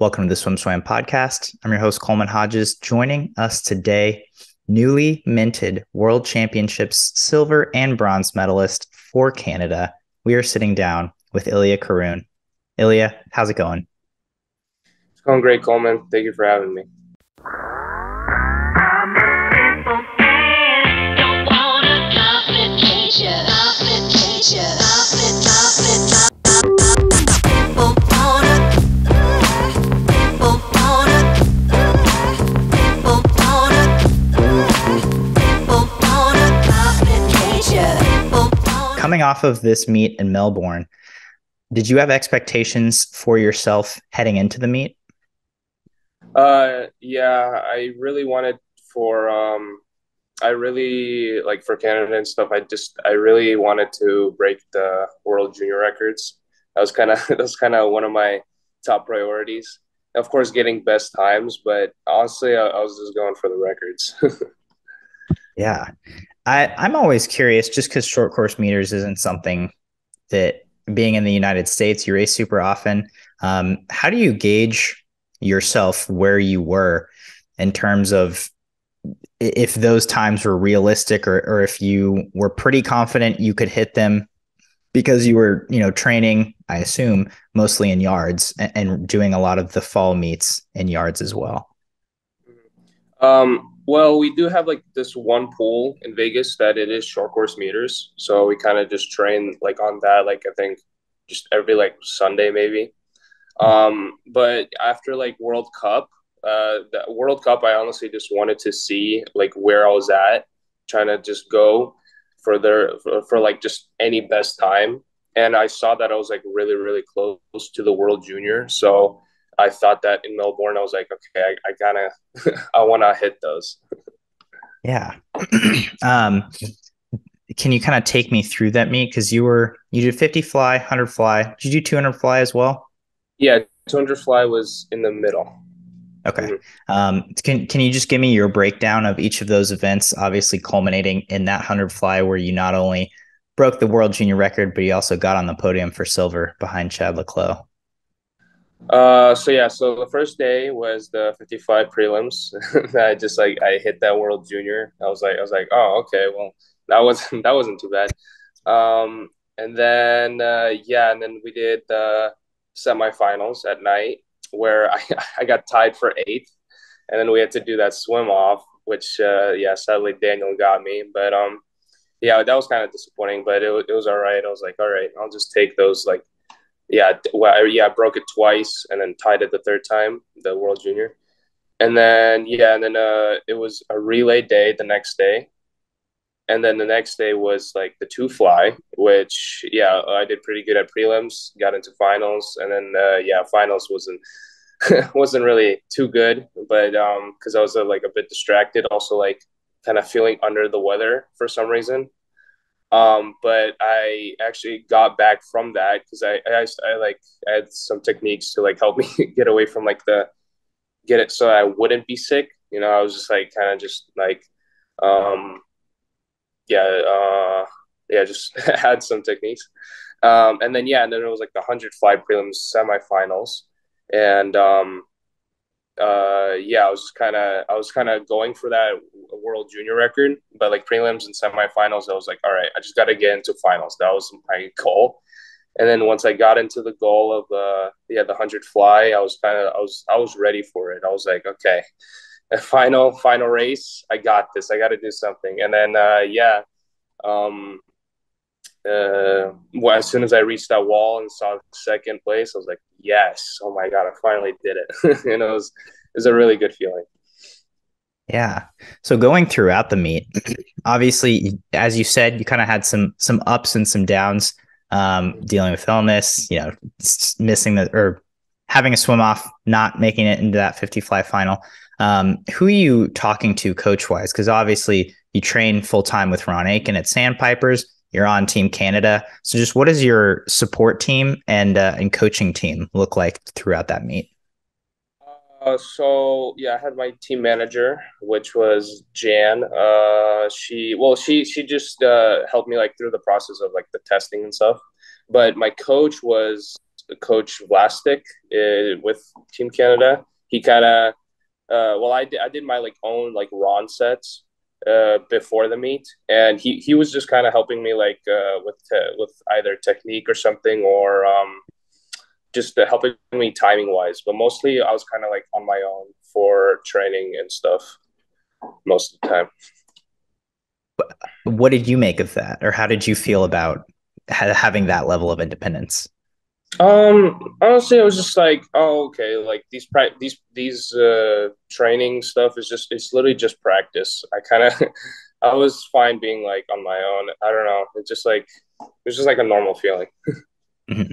Welcome to the Swim Swam podcast. I'm your host, Coleman Hodges. Joining us today, newly minted World Championships silver and bronze medalist for Canada. We are sitting down with Ilya Kharun. Ilya, how's it going? It's going great, Coleman. Thank you for having me. Coming off of this meet in Melbourne, did you have expectations for yourself heading into the meet? Yeah, I really wanted for I really like for Canada and stuff. I really wanted to break the world junior records. That was kind of one of my top priorities. Of course, getting best times, but honestly, I was just going for the records. Yeah. I'm always curious just because short course meters isn't something that being in the United States, you race super often. How do you gauge yourself where you were in terms of if those times were realistic or if you were pretty confident you could hit them because you were, training, I assume, mostly in yards and doing a lot of the fall meets in yards as well? Well, we do have like this one pool in Vegas that it is short course meters. So we kind of just train like on that, like I think just every like Sunday maybe. But after like the World Cup, I honestly just wanted to see like where I was at, trying to just go for like just any best time. And I saw that I was like really, really close to the World Junior. So I thought that in Melbourne, I was like, okay, I gotta, I want to hit those. Yeah. um, can you kind of take me through that meet? Because you did 50 fly, 100 fly. Did you do 200 fly as well? Yeah, 200 fly was in the middle. Okay. Mhm. Can you just give me your breakdown of each of those events, obviously culminating in that 100 fly where you not only broke the world junior record, but you also got on the podium for silver behind Chad Leclos? So the first day was the 55 prelims. I hit that world junior. I was like, oh, okay, well, that wasn't too bad. And then and then we did the semifinals at night where I got tied for eighth, and then we had to do that swim off, which sadly Daniel got me, but yeah, that was kind of disappointing, but it was all right. I was like, all right, I'll just take those like I broke it twice and then tied it the third time, the World Junior. And then it was a relay day the next day. And then the next day was like the two fly, which I did pretty good at prelims, got into finals, and then finals wasn't really too good, but because I was like a bit distracted, also like kind of feeling under the weather for some reason. But I actually got back from that because I had some techniques to like help me get away from like the get it so I wouldn't be sick. I was just like kind of just like um yeah just had some techniques. And then it was like the 100 fly prelims semifinals, and I was kind of going for that world junior record, but like prelims and semifinals, I was like, all right, I just got to get into finals. That was my goal. And then once I got into the goal of the 100 fly, I was ready for it. I was like, okay, a final race, I got this. I got to do something. And then um, well, as soon as I reached that wall and saw second place, I was like, yes, oh my God, I finally did it. It was a really good feeling. Yeah. So going throughout the meet, obviously, as you said, you kind of had some ups and some downs, dealing with illness, missing the or having a swim off, not making it into that 50 fly final. Who are you talking to coach wise? Because obviously you train full time with Ron Aiken at Sandpipers. You're on Team Canada. So just what does your support team and coaching team look like throughout that meet? I had my team manager, which was Jan. She just helped me like through the process of like the testing and stuff. But my coach was Coach Vlastik with Team Canada. He kind of well, I did my like own like Ron sets before the meet, and he was just kind of helping me like with either technique or something, or just helping me timing wise. But mostly, I was kind of like on my own for training and stuff most of the time. What did you make of that, or how did you feel about having that level of independence? Honestly, I was just like, oh, okay, like these training stuff is just it's literally just practice. I kind of I was fine being like on my own. I don't know. It's just like a normal feeling. Mhm.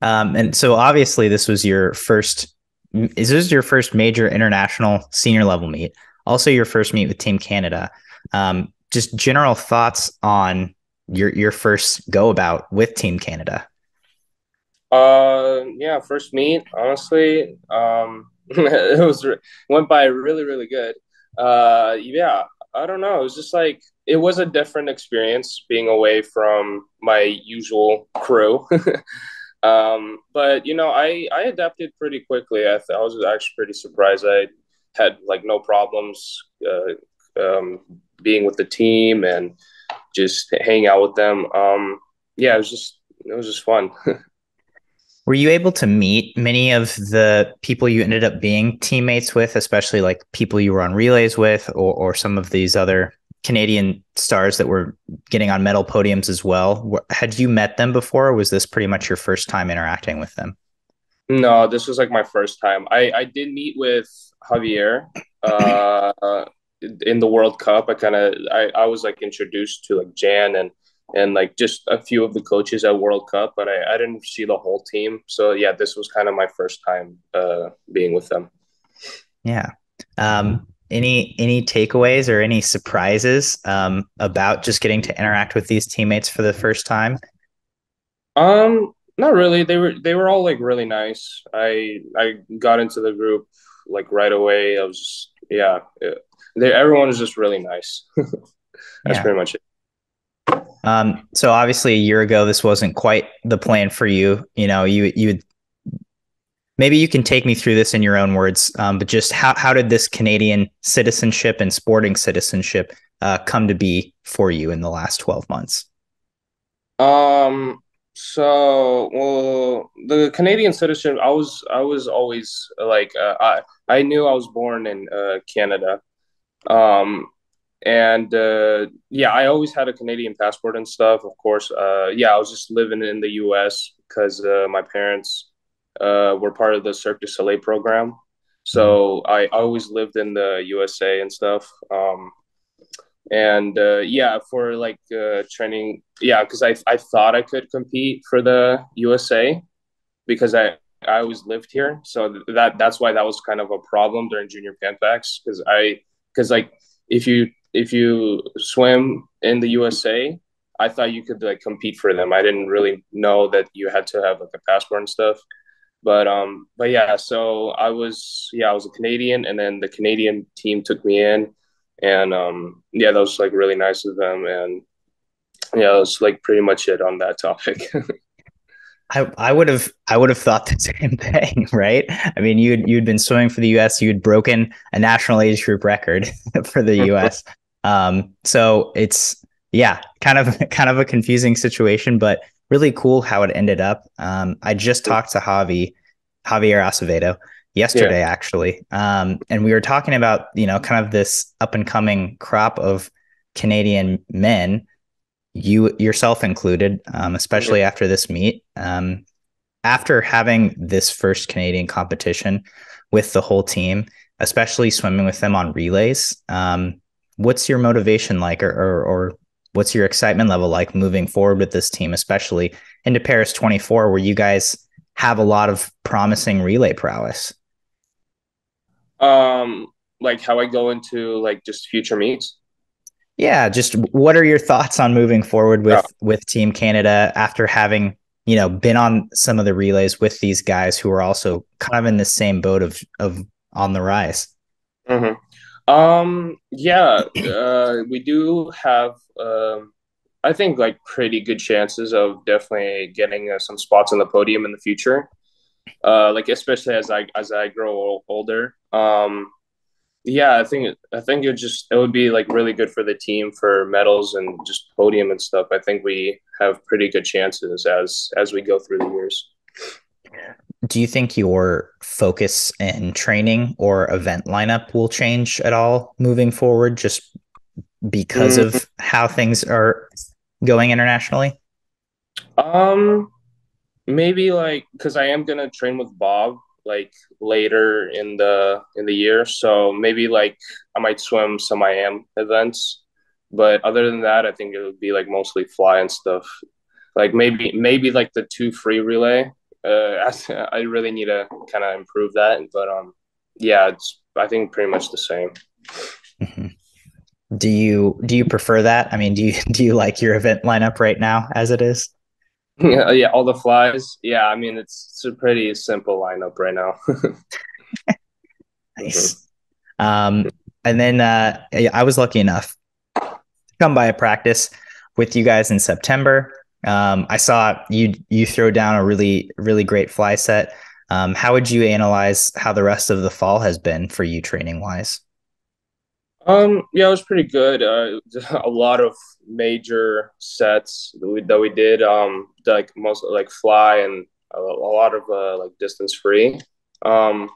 And so obviously this was your first. Is this your first major international senior level meet? Also, your first meet with Team Canada. Just general thoughts on your first go about with Team Canada. Yeah, first meet, honestly, it went by really good. Yeah, I don't know. It was just like it was a different experience being away from my usual crew. But you know, I adapted pretty quickly. I was actually pretty surprised. I had like no problems being with the team and just hang out with them. Yeah, it was just fun. Were you able to meet many of the people you ended up being teammates with, especially like people you were on relays with, or some of these other Canadian stars that were getting on medal podiums as well? Had you met them before, or was this pretty much your first time interacting with them? No, this was like my first time. I did meet with Javier in the World Cup. I was like introduced to like Jan and like just a few of the coaches at World Cup, but I didn't see the whole team. So yeah, this was kind of my first time being with them. Yeah. Any takeaways or any surprises about just getting to interact with these teammates for the first time? Not really. They were all like really nice. I got into the group like right away. I was just, yeah, everyone was just really nice. That's Yeah. pretty much it. So obviously a year ago, this wasn't quite the plan for you. You know, you maybe you can take me through this in your own words, but just how did this Canadian citizenship and sporting citizenship come to be for you in the last 12 months? Um, well, the Canadian citizenship, I was always like, I knew I was born in Canada. Um, and yeah, I always had a Canadian passport and stuff. Of course, yeah, I was just living in the U.S. because my parents were part of the Cirque du Soleil program, Mhm. so I always lived in the USA and stuff. And yeah, for like training, yeah, because I thought I could compete for the USA because I always lived here, so that's why that was kind of a problem during junior panfax because like if you swim in the USA, I thought you could like compete for them. I didn't really know that you had to have like a passport and stuff. But yeah, so I was a Canadian, and then the Canadian team took me in, and yeah, that was like really nice of them, and yeah, that was like pretty much it on that topic. I would have thought the same thing, right? I mean, you'd been swimming for the U.S. You'd broken a national age group record for the U.S. So it's yeah, kind of a confusing situation, but really cool how it ended up. I just talked to Javier Acevedo Yeah. yesterday, actually, and we were talking about kind of this up and coming crop of Canadian men, you yourself included, Mhm. especially after this meet. After having this first Canadian competition with the whole team, especially swimming with them on relays, what's your motivation like, or what's your excitement level like moving forward with this team, especially into Paris 24, where you guys have a lot of promising relay prowess? Um, like how I go into like just future meets. Yeah, just what are your thoughts on moving forward Oh. with Team Canada after having been on some of the relays with these guys who are also kind of in the same boat of on the rise? Yeah, we do have. I think like pretty good chances of definitely getting some spots on the podium in the future. Like especially as I grow older. Yeah, I think it would be like really good for the team for medals and just podium and stuff. I think we have pretty good chances as we go through the years. Do you think your focus and training or event lineup will change at all moving forward just because Mm, of how things are going internationally? um, maybe like because I am gonna train with Bob like later in the year, so maybe like I might swim some IM events, but other than that, I think it would be like mostly fly and stuff. Like maybe like the two free relay. I really need to kind of improve that, but yeah, it's I think pretty much the same. Mhm. Do you prefer that? I mean, do you like your event lineup right now as it is? Yeah, all the flies. Yeah, I mean it's a pretty simple lineup right now. Mhm. Nice. Um, and then I was lucky enough to come by a practice with you guys in September. I saw you throw down a really great fly set. How would you analyze how the rest of the fall has been for you training wise? Yeah, it was pretty good. A lot of major sets that we did. Like most like fly and a lot of like distance free. Um,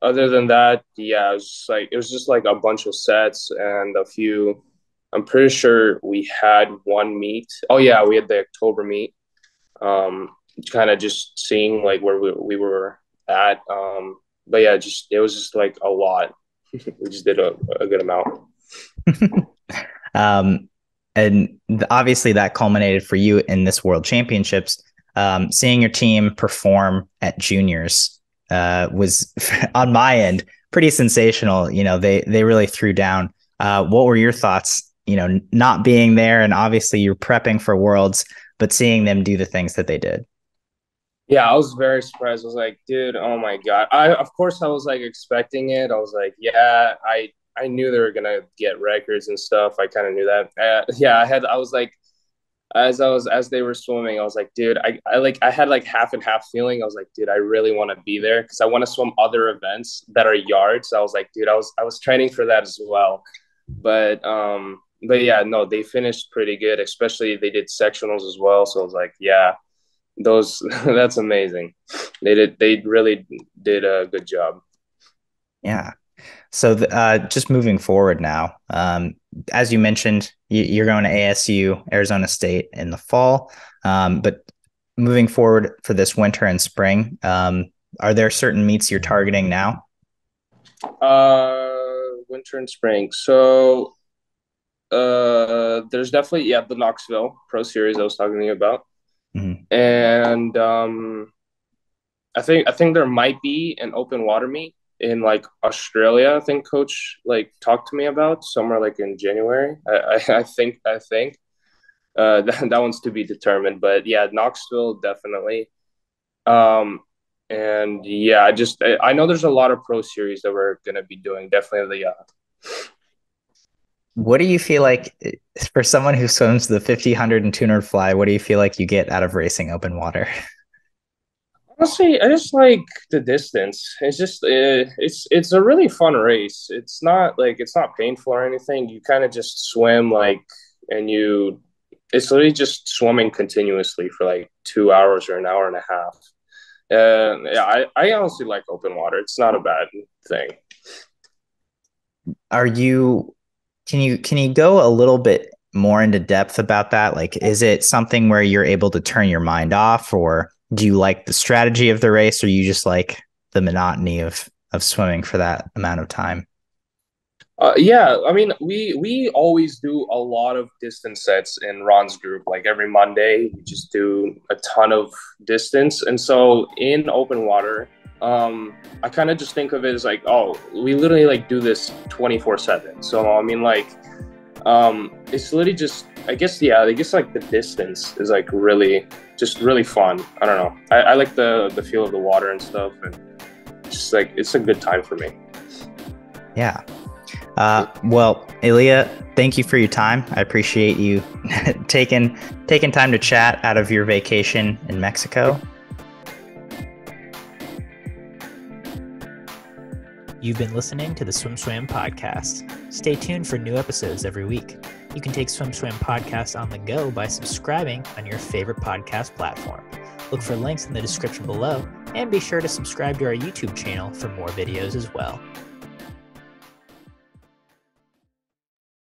Other than that, yeah, it was just like a bunch of sets and a few. I'm pretty sure we had one meet. Oh yeah, we had the October meet. Um, Kind of just seeing like where we were at. But yeah, just it was just like a lot. We just did a good amount. um, and obviously that culminated for you in this World Championships. Seeing your team perform at juniors was on my end pretty sensational. You know, they really threw down. What were your thoughts? You know, not being there, and obviously you're prepping for Worlds, but seeing them do the things that they did. Yeah, I was very surprised. I was like, dude, oh my God. I of course I was like expecting it. I was like, yeah, I knew they were gonna get records and stuff. I kind of knew that. Yeah, I was like as they were swimming, I was like, dude, I had like half and half feeling. I was like, dude, I really want to be there because I want to swim other events that are yards. So I was like, dude, I was training for that as well. But yeah, no, they finished pretty good, especially they did sectionals as well. So I was like, yeah, those that's amazing. They really did a good job. Yeah. So just moving forward now, as you mentioned, you're going to ASU, Arizona State in the fall. But moving forward for this winter and spring, are there certain meets you're targeting now? Winter and spring. So there's definitely yeah the Knoxville Pro Series I was talking to you about, Mhm. and I think there might be an open water meet in like Australia. I think coach like talked to me about somewhere like in January. I think that one's to be determined, but yeah, Knoxville definitely. Um, and yeah, I know there's a lot of pro series that we're gonna be doing. Definitely the What do you feel like for someone who swims the 50, 100, and 200 fly? What do you feel like you get out of racing open water? honestly, I just like the distance. It's a really fun race. It's not painful or anything. You kind of just swim like and you it's literally just swimming continuously for like 2 hours or an hour and a half. Yeah, I honestly like open water. It's not a bad thing. Are you can you go a little bit more into depth about that? Like, is it something where you're able to turn your mind off, or do you like the strategy of the race, or you just like the monotony of swimming for that amount of time? Yeah, I mean, we always do a lot of distance sets in Ron's group. Like every Monday, we just do a ton of distance, and so in open water, I kind of just think of it as like, oh, we literally like do this 24/7. So I mean, like, it's literally just, I guess, yeah, I guess like the distance is like really fun. I don't know. I like the feel of the water and stuff, and just like it's a good time for me. Yeah. Well, Ilya, thank you for your time. I appreciate you taking time to chat out of your vacation in Mexico. You've been listening to the Swim Swam podcast. Stay tuned for new episodes every week. You can take Swim Swam podcast on the go by subscribing on your favorite podcast platform. Look for links in the description below, and be sure to subscribe to our YouTube channel for more videos as well.